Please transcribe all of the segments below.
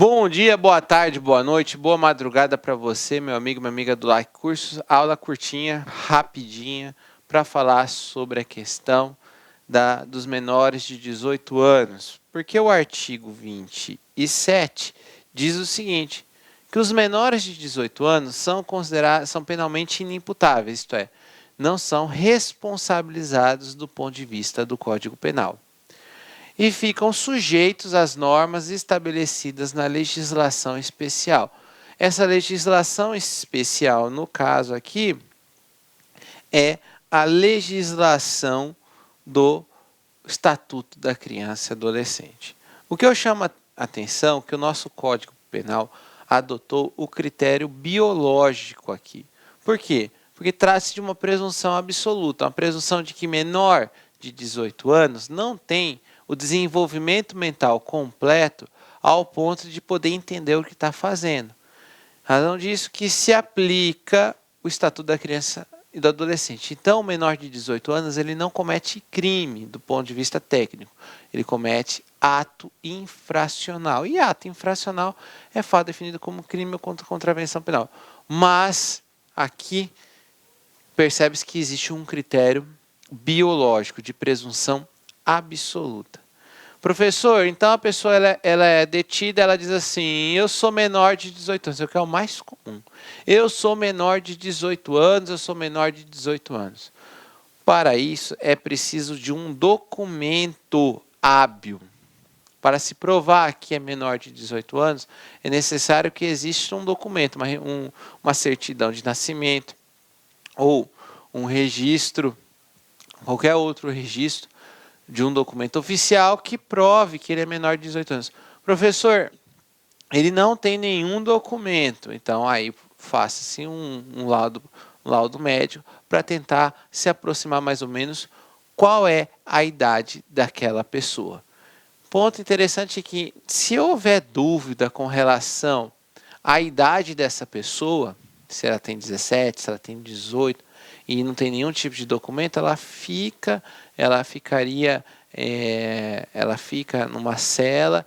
Bom dia, boa tarde, boa noite, boa madrugada para você, meu amigo, minha amiga do Like Cursos. Aula curtinha, rapidinha, para falar sobre a questão dos menores de 18 anos. Porque o artigo 27 diz o seguinte, que os menores de 18 anos são penalmente inimputáveis, isto é, não são responsabilizados do ponto de vista do Código Penal e ficam sujeitos às normas estabelecidas na legislação especial. Essa legislação especial, no caso aqui, é a legislação do Estatuto da Criança e Adolescente. O que eu chamo a atenção é que o nosso Código Penal adotou o critério biológico aqui. Por quê? Porque trata-se de uma presunção absoluta, uma presunção de que menor de 18 anos não tem o desenvolvimento mental completo ao ponto de poder entender o que está fazendo. Razão disso que se aplica o Estatuto da Criança e do Adolescente. Então, o menor de 18 anos ele não comete crime do ponto de vista técnico. Ele comete ato infracional. E ato infracional é fato definido como crime ou contravenção penal. Mas, aqui, percebe-se que existe um critério biológico de presunção absoluta. Professor, então a pessoa ela é detida, ela diz assim, eu sou menor de 18 anos, é o que é o mais comum. Eu sou menor de 18 anos, eu sou menor de 18 anos. Para isso, é preciso de um documento hábil. Para se provar que é menor de 18 anos, é necessário que exista um documento, uma certidão de nascimento, ou um registro, qualquer outro registro, de um documento oficial que prove que ele é menor de 18 anos. Professor, ele não tem nenhum documento, então aí faça-se um laudo médico para tentar se aproximar mais ou menos qual é a idade daquela pessoa. Ponto interessante é que se houver dúvida com relação à idade dessa pessoa, se ela tem 17, se ela tem 18, e não tem nenhum tipo de documento, ela fica numa cela,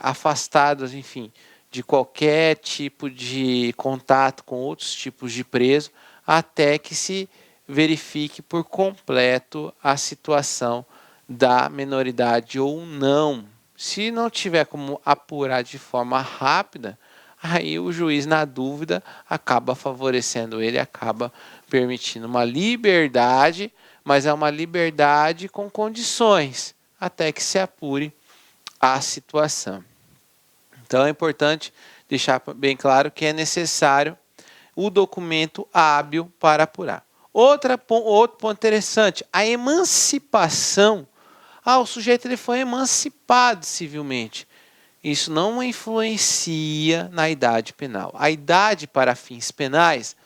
afastada, enfim, de qualquer tipo de contato com outros tipos de preso, até que se verifique por completo a situação da menoridade ou não. Se não tiver como apurar de forma rápida, aí o juiz, na dúvida, acaba favorecendo ele, acaba permitindo uma liberdade, mas é uma liberdade com condições, até que se apure a situação. Então é importante deixar bem claro que é necessário o documento hábil para apurar. Outro ponto interessante, a emancipação. O sujeito ele foi emancipado civilmente. Isso não influencia na idade penal. A idade para fins penais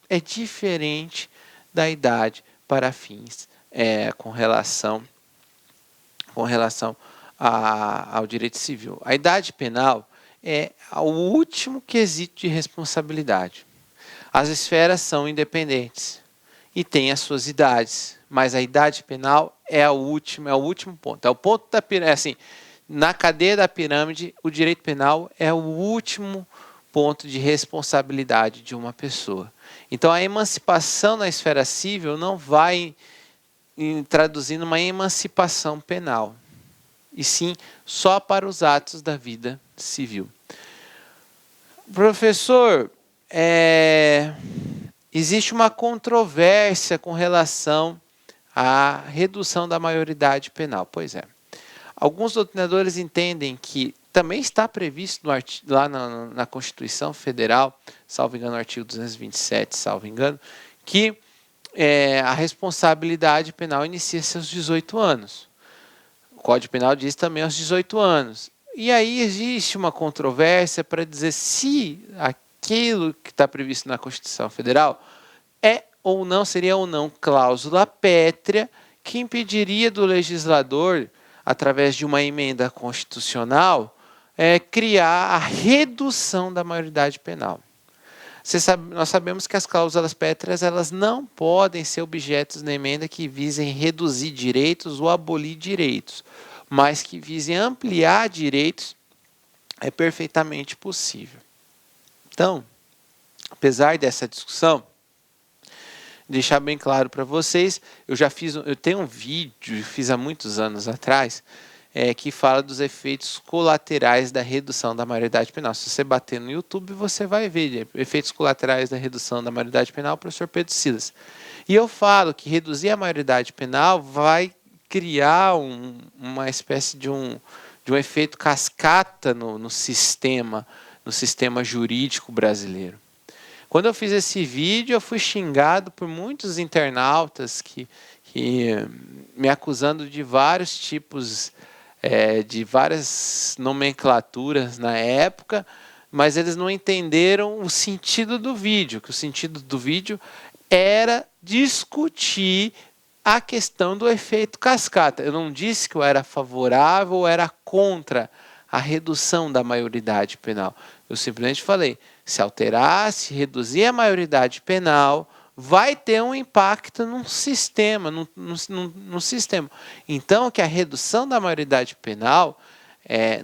é diferente da idade para fins com relação ao direito civil. A idade penal é o último quesito de responsabilidade. As esferas são independentes e têm as suas idades, mas a idade penal é o último ponto. É o ponto da pirâmide, assim, na cadeia da pirâmide, o direito penal é o último ponto de responsabilidade de uma pessoa. Então, a emancipação na esfera civil não vai traduzindo uma emancipação penal, e sim só para os atos da vida civil. Professor, existe uma controvérsia com relação à redução da maioridade penal. Pois é. Alguns doutrinadores entendem que também está previsto lá na Constituição Federal, salvo engano, no artigo 227, salvo engano, que a responsabilidade penal inicia-se aos 18 anos. O Código Penal diz também aos 18 anos. E aí existe uma controvérsia para dizer se aquilo que está previsto na Constituição Federal seria ou não cláusula pétrea que impediria do legislador, através de uma emenda constitucional, criar a redução da maioridade penal. Nós sabemos que as cláusulas pétreas elas não podem ser objetos na emenda que visem reduzir direitos ou abolir direitos, mas que visem ampliar direitos é perfeitamente possível. Então, apesar dessa discussão, deixar bem claro para vocês, eu tenho um vídeo, fiz há muitos anos atrás, que fala dos efeitos colaterais da redução da maioridade penal. Se você bater no YouTube, você vai ver efeitos colaterais da redução da maioridade penal, professor Pedro Silas. E eu falo que reduzir a maioridade penal vai criar uma espécie de um efeito cascata no sistema jurídico brasileiro. Quando eu fiz esse vídeo, eu fui xingado por muitos internautas que me acusando de vários tipos, de várias nomenclaturas na época, mas eles não entenderam o sentido do vídeo, que o sentido do vídeo era discutir a questão do efeito cascata. Eu não disse que eu era favorável ou era contra a redução da maioridade penal. Eu simplesmente falei, se alterar, se reduzir a maioridade penal, vai ter um impacto no sistema, no sistema. Então, que a redução da maioridade penal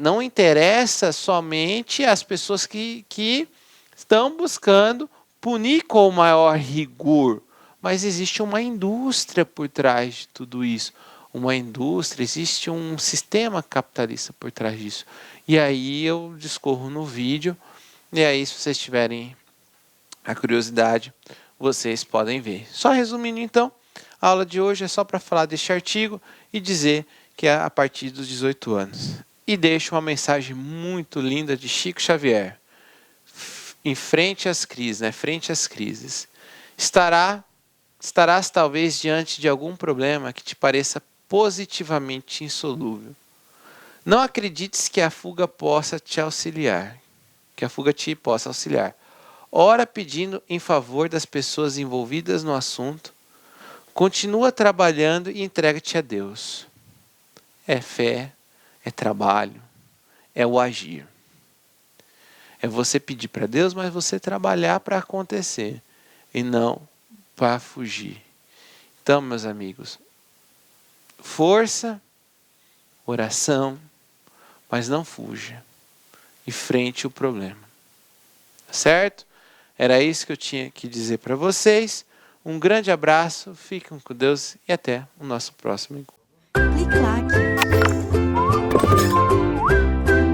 não interessa somente as pessoas que estão buscando punir com maior rigor, mas existe uma indústria por trás de tudo isso. Uma indústria, existe um sistema capitalista por trás disso. E aí eu discorro no vídeo, e aí se vocês tiverem a curiosidade, vocês podem ver. Só resumindo então, a aula de hoje é só para falar deste artigo e dizer que é a partir dos 18 anos. E deixo uma mensagem muito linda de Chico Xavier. Em frente às crises, né? Frente às crises. Estarás talvez diante de algum problema que te pareça positivamente insolúvel. Não acredites que a fuga possa te auxiliar, que a fuga te possa auxiliar. Ora pedindo em favor das pessoas envolvidas no assunto, continua trabalhando e entrega-te a Deus. É fé, é trabalho, é o agir. É você pedir para Deus, mas você trabalhar para acontecer e não para fugir. Então, meus amigos, força, oração, mas não fuja. Enfrente o problema. Certo? Era isso que eu tinha que dizer para vocês. Um grande abraço, fiquem com Deus e até o nosso próximo encontro.